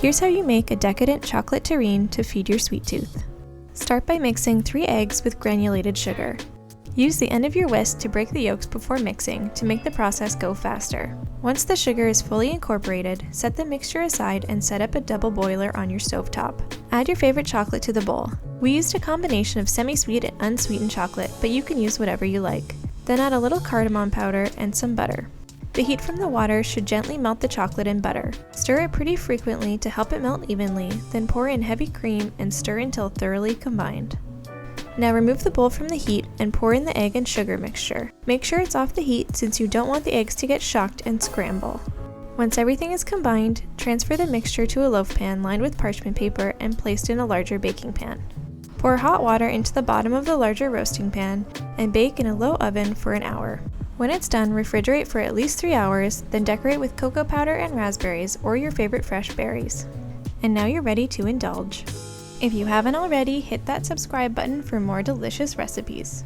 Here's how you make a decadent chocolate terrine to feed your sweet tooth. Start by mixing 3 eggs with granulated sugar. Use the end of your whisk to break the yolks before mixing to make the process go faster. Once the sugar is fully incorporated, set the mixture aside and set up a double boiler on your stovetop. Add your favorite chocolate to the bowl. We used a combination of semi-sweet and unsweetened chocolate, but you can use whatever you like. Then add a little cardamom powder and some butter. The heat from the water should gently melt the chocolate and butter. Stir it pretty frequently to help it melt evenly, then pour in heavy cream and stir until thoroughly combined. Now remove the bowl from the heat and pour in the egg and sugar mixture. Make sure it's off the heat since you don't want the eggs to get shocked and scramble. Once everything is combined, transfer the mixture to a loaf pan lined with parchment paper and placed in a larger baking pan. Pour hot water into the bottom of the larger roasting pan and bake in a low oven for an hour. When it's done, refrigerate for at least 3 hours, then decorate with cocoa powder and raspberries or your favorite fresh berries. And now you're ready to indulge. If you haven't already, hit that subscribe button for more delicious recipes.